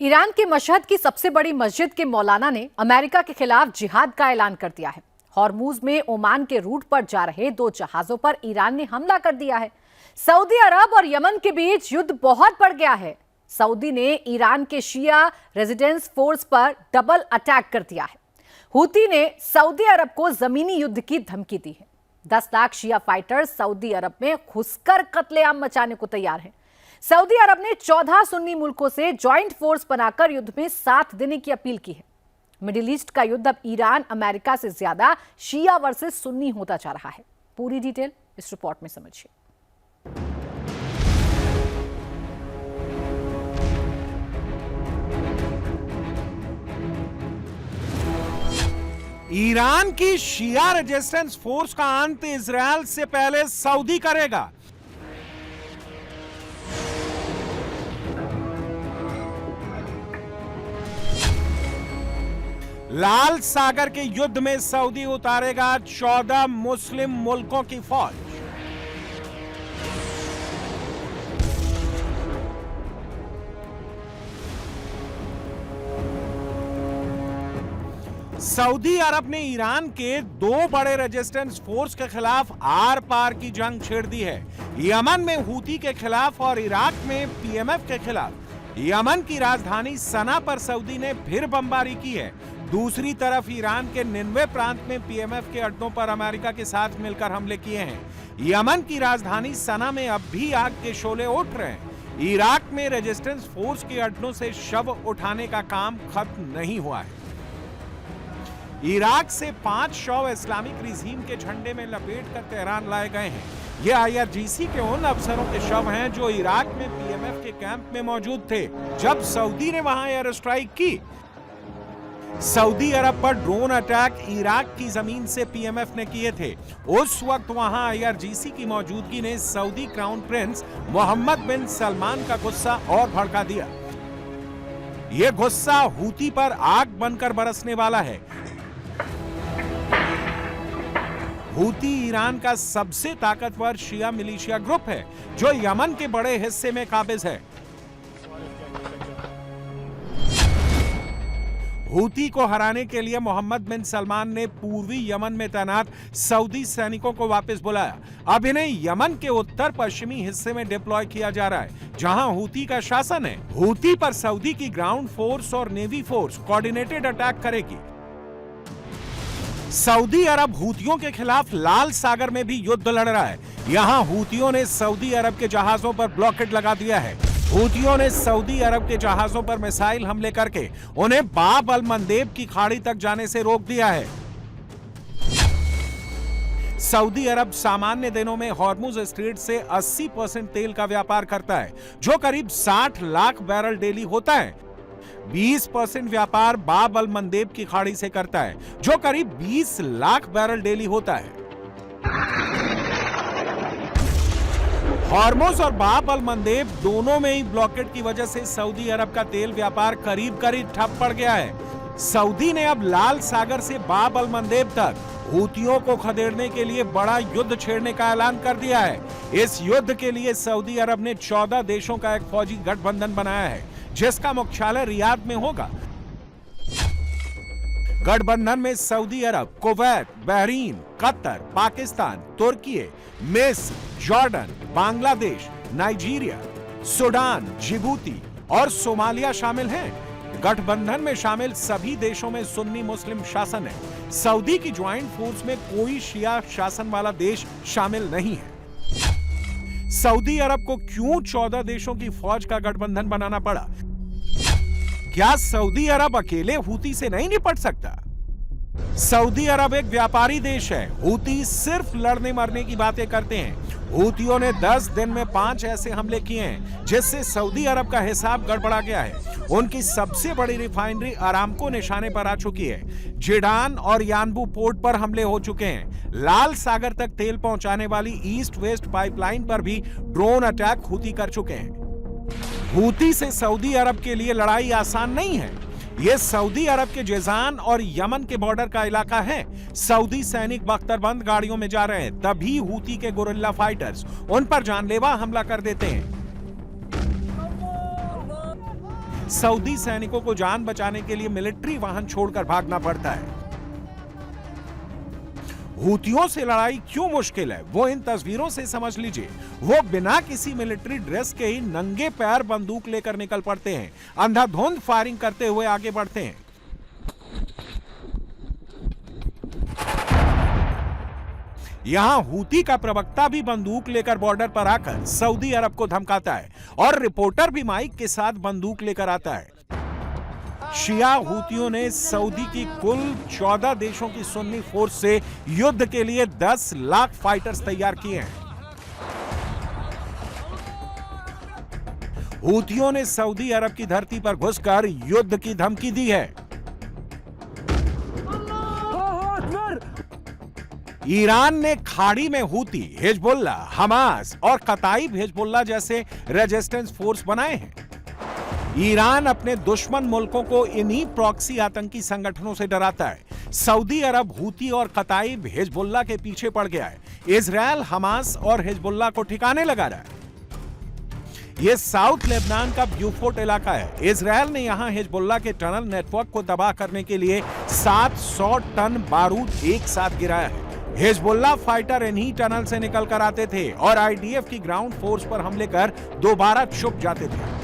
Iran के Mashhad की सबसे बड़ी मस्जिद के मौलाना ने अमेरिका के खिलाफ जिहाद का ऐलान कर दिया है। हॉर्मूज में ओमान के रूट पर जा रहे 2 जहाजों पर ईरान ने हमला कर दिया है। सऊदी अरब और यमन के बीच युद्ध बहुत बढ़ गया है। सऊदी ने ईरान के शिया रेजिडेंस फोर्स पर डबल अटैक कर दिया है। हूती ने सऊदी अरब को जमीनी युद्ध की धमकी दी है। 10 लाख शिया फाइटर्स सऊदी अरब में घुसकर कत्लेआम मचाने को तैयार हैं। सऊदी अरब ने 14 सुन्नी मुल्कों से ज्वाइंट फोर्स बनाकर युद्ध में साथ देने की अपील की है। मिडिल ईस्ट का युद्ध अब ईरान अमेरिका से ज्यादा शिया वर्सेस सुन्नी होता जा रहा है। पूरी डिटेल इस रिपोर्ट में समझिए। ईरान की शिया रेजिस्टेंस फोर्स का अंत इजरायल से पहले सऊदी करेगा। लाल सागर के युद्ध में सऊदी उतारेगा 14 मुस्लिम मुल्कों की फौज। सऊदी अरब ने ईरान के 2 बड़े रेजिस्टेंस फोर्स के खिलाफ आर पार की जंग छेड़ दी है। यमन में हूती के खिलाफ और इराक में पीएमएफ के खिलाफ। यमन की राजधानी सना पर सऊदी ने फिर बमबारी की है। दूसरी तरफ ईरान के निन्वे प्रांत में पीएमएफ के अड्डों पर अमेरिका के साथ मिलकर हमले किए हैं। यमन की राजधानी सना में अब भी आग के शोले उठ रहे हैं। इराक में रेजिस्टेंस फोर्स के अड्डों से शव उठाने का काम खत्म नहीं हुआ है। इराक से 5 शव इस्लामिक रिजीम के झंडे में लपेट कर तेहरान लाए गए हैं। ये आईआरजीसी के उन अफसरों के शव हैं जो इराक में पीएमएफ के कैंप में मौजूद थे जब सऊदी ने वहां एयर स्ट्राइक की। सऊदी अरब पर ड्रोन अटैक इराक की जमीन से पीएमएफ ने किए थे। उस वक्त वहां आईआरजीसी की मौजूदगी ने सऊदी क्राउन प्रिंस मोहम्मद बिन सलमान का गुस्सा और भड़का दिया। यह गुस्सा हूती पर आग बनकर बरसने वाला है। हूती ईरान का सबसे ताकतवर शिया मिलिशिया ग्रुप है जो यमन के बड़े हिस्से में काबिज है। हूती को हराने के लिए मोहम्मद बिन सलमान ने पूर्वी यमन में तैनात सऊदी सैनिकों को वापस बुलाया। अब इन्हें यमन के उत्तर पश्चिमी हिस्से में डिप्लॉय किया जा रहा है जहां हूती का शासन है। हूती पर सऊदी की ग्राउंड फोर्स और नेवी फोर्स कोऑर्डिनेटेड अटैक करेगी। सऊदी अरब हूतियों के खिलाफ लाल सागर में भी युद्ध लड़ रहा है। यहां हूतियों ने सऊदी अरब के जहाजों पर ब्लॉकेड लगा दिया है। हूतियों ने सऊदी अरब के जहाजों पर मिसाइल हमले करके उन्हें बाब अल मंदेब की खाड़ी तक जाने से रोक दिया है। सऊदी अरब सामान्य दिनों में हॉर्मुज स्ट्रेट से 80% तेल का व्यापार करता है जो करीब 60 लाख बैरल डेली होता है। 20% व्यापार बाब अल मंदेब की खाड़ी से करता है जो करीब 20 लाख बैरल डेली होता है। हॉर्मुज और बाब अल मंदेब दोनों में ही ब्लॉकेड की वजह से सऊदी अरब का तेल व्यापार करीब करीब ठप पड़ गया है। सऊदी ने अब लाल सागर से बाब अल मंदेब तक हूतियों को खदेड़ने के लिए बड़ा युद्ध छेड़ने का ऐलान कर दिया है। इस युद्ध के लिए सऊदी अरब ने 14 देशों का एक फौजी गठबंधन बनाया है जिसका मुख्यालय रियाद में होगा। गठबंधन में सऊदी अरब, कुवैत, बहरीन, कतर, पाकिस्तान, तुर्की, मिस्र, Jordan, Bangladesh, Nigeria, Sudan, Djibouti और सोमालिया शामिल हैं। गठबंधन में शामिल सभी देशों में सुन्नी मुस्लिम शासन है। सऊदी की ज्वाइंट फोर्स में कोई शिया शासन वाला देश शामिल नहीं है। सऊदी अरब को क्यों 14 देशों की फौज का गठबंधन बनाना पड़ा? क्या सऊदी अरब अकेले हूती से नहीं निपट सकता? सऊदी अरब एक व्यापारी देश है। हूती सिर्फ लड़ने मरने की बातें करते हैं। हूतियों ने 10 दिन में 5 ऐसे हमले किए हैं जिससे सऊदी अरब का हिसाब गड़बड़ा गया है। उनकी सबसे बड़ी रिफाइनरी अरामको निशाने पर आ चुकी है। जिडान और यानबू पोर्ट पर हमले हो चुके हैं। लाल सागर तक तेल पहुंचाने वाली ईस्ट वेस्ट पाइपलाइन पर भी ड्रोन अटैक हूती कर चुके हैं। हूती से सऊदी अरब के लिए लड़ाई आसान नहीं है। यह सऊदी अरब के जेजान और यमन के बॉर्डर का इलाका है। सऊदी सैनिक बख्तरबंद गाड़ियों में जा रहे हैं, तभी हूती के गुरिल्ला फाइटर्स उन पर जानलेवा हमला कर देते हैं। सऊदी सैनिकों को जान बचाने के लिए मिलिट्री वाहन छोड़कर भागना पड़ता है। हूतियों से लड़ाई क्यों मुश्किल है वो इन तस्वीरों से समझ लीजिए। वो बिना किसी मिलिट्री ड्रेस के ही नंगे पैर बंदूक लेकर निकल पड़ते हैं, अंधाधुंध फायरिंग करते हुए आगे बढ़ते हैं। यहां हूती का प्रवक्ता भी बंदूक लेकर बॉर्डर पर आकर सऊदी अरब को धमकाता है और रिपोर्टर भी माइक के साथ बंदूक लेकर आता है। शिया हूतियों ने सऊदी की कुल 14 देशों की सुन्नी फोर्स से युद्ध के लिए 10 लाख फाइटर्स तैयार किए हैं। हूतियों ने सऊदी अरब की धरती पर घुसकर युद्ध की धमकी दी है। ईरान ने खाड़ी में हूती, हिजबुल्ला, हमास और कताइब हिजबुल्ला जैसे रेजिस्टेंस फोर्स बनाए हैं। ईरान अपने दुश्मन मुल्कों को इन्हीं प्रॉक्सी आतंकी संगठनों से डराता है। सऊदी अरब हूती और कताइब हिजबुल्ला के पीछे पड़ गया है। इजरायल हमास और हिजबुल्ला को ठिकाने लगा रहा है। यह साउथ लेबनान का ब्यूफोर्ट इलाका है। इजरायल ने यहां हिजबुल्ला के टनल नेटवर्क को तबाह करने के लिए 700 टन बारूद एक साथ गिराया है। हिजबुल्ला फाइटर इन्हीं टनल से निकल कर आते थे और आईडीएफ की ग्राउंड फोर्स पर हमले कर दोबारा छुप जाते थे।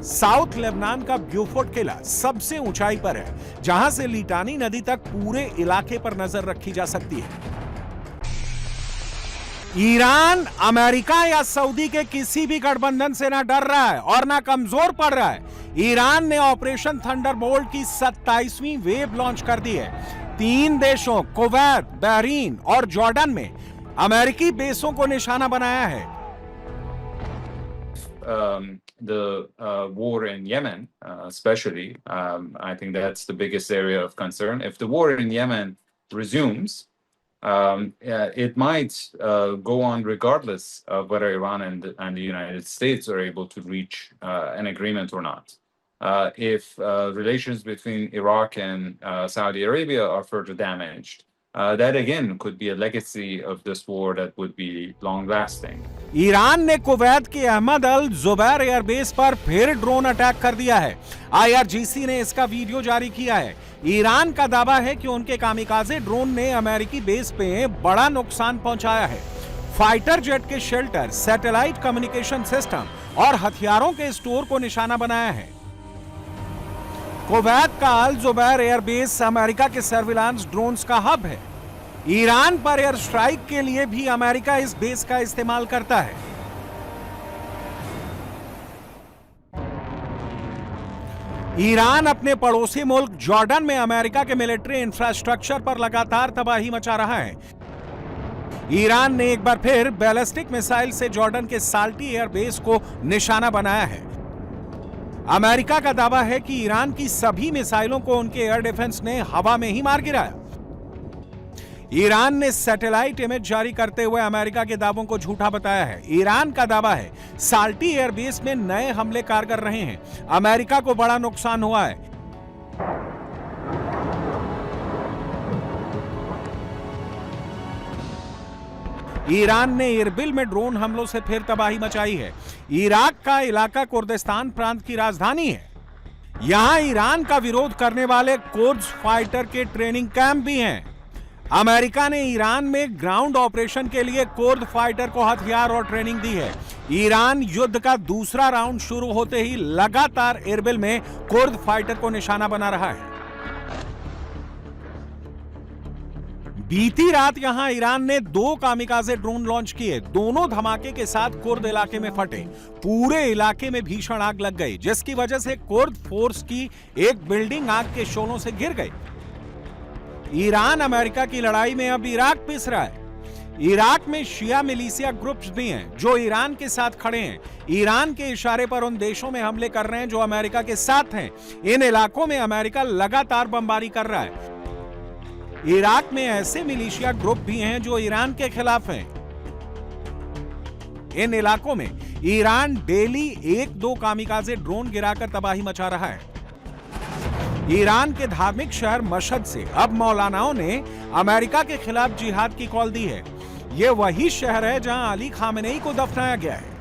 साउथ लेबनान का ब्यूफोर्ट किला सबसे ऊंचाई पर है, जहां से लिटानी नदी तक पूरे इलाके पर नजर रखी जा सकती है। ईरान अमेरिका या सऊदी के किसी भी गठबंधन से ना डर रहा है और ना कमजोर पड़ रहा है। ईरान ने ऑपरेशन थंडरबोल्ट की 27वीं वेव लॉन्च कर दी है। 3 देशों कुवैत, बहरीन और जॉर्डन में अमेरिकी बेसों को निशाना बनाया है। The war in Yemen, especially, I think that's the biggest area of concern. If the war in Yemen resumes, it might go on regardless of whether Iran and the United States are able to reach an agreement or not. If relations between Iraq and Saudi Arabia are further damaged, that again could be a legacy of this war that would be long-lasting. Iran ने Kuwait के अहमद अल Zubair airbase पर फिर drone attack कर दिया है। IRGC ने इसका video जारी किया है। ईरान का दावा है कि उनके कामिकाजे ड्रोन ने अमेरिकी बेस पे बड़ा नुकसान पहुंचाया है। फाइटर जेट के शेल्टर, सैटेलाइट कम्युनिकेशन सिस्टम और हथियारों के स्टोर को निशाना बनाया है। कुवैत का अल जुबैर एयरबेस अमेरिका के सर्विलांस ड्रोन्स का हब है। ईरान पर एयर स्ट्राइक के लिए भी अमेरिका इस बेस का इस्तेमाल करता है। ईरान अपने पड़ोसी मुल्क जॉर्डन में अमेरिका के मिलिट्री इंफ्रास्ट्रक्चर पर लगातार तबाही मचा रहा है। ईरान ने एक बार फिर बैलिस्टिक मिसाइल से जॉर्डन के साल्टी एयरबेस को निशाना बनाया है। अमेरिका का दावा है कि ईरान की सभी मिसाइलों को उनके एयर डिफेंस ने हवा में ही मार गिराया। ईरान ने सैटेलाइट इमेज जारी करते हुए अमेरिका के दावों को झूठा बताया है। ईरान का दावा है साल्टी एयरबेस में नए हमले कारगर रहे हैं। अमेरिका को बड़ा नुकसान हुआ है। ईरान ने इरबिल में ड्रोन हमलों से फिर तबाही मचाई है। इराक का इलाका कुर्दिस्तान प्रांत की राजधानी है। यहां ईरान का विरोध करने वाले कुर्द फाइटर के ट्रेनिंग कैंप भी हैं। अमेरिका ने ईरान में ग्राउंड ऑपरेशन के लिए कुर्द फाइटर को हथियार और ट्रेनिंग दी है। ईरान युद्ध का दूसरा राउंड शुरू होते ही लगातार इरबिल में कुर्द फाइटर को निशाना बना रहा है। बीती रात यहां ईरान ने 2 कामिकाजे ड्रोन लॉन्च किए। दोनों धमाके के साथ कुर्द इलाके में फटे। पूरे इलाके में भीषण आग लग गई, जिसकी वजह से कुर्द फोर्स की एक बिल्डिंग आग के शोलों से गिर गई। ईरान अमेरिका की लड़ाई में अब इराक पिस रहा है। इराक में शिया मिलिशिया ग्रुप्स भी हैं जो ईरान के साथ खड़े हैं। ईरान के इशारे पर उन देशों में हमले कर रहे हैं जो अमेरिका के साथ हैं। इन इलाकों में अमेरिका लगातार बमबारी कर रहा है। इराक में ऐसे मिलिशिया ग्रुप भी हैं जो ईरान के खिलाफ हैं। इन इलाकों में ईरान डेली 1-2 कामिकाजे ड्रोन गिराकर तबाही मचा रहा है। ईरान के धार्मिक शहर मशहद से अब मौलानाओं ने अमेरिका के खिलाफ जिहाद की कॉल दी है। यह वही शहर है जहां अली खामेनेई को दफनाया गया है।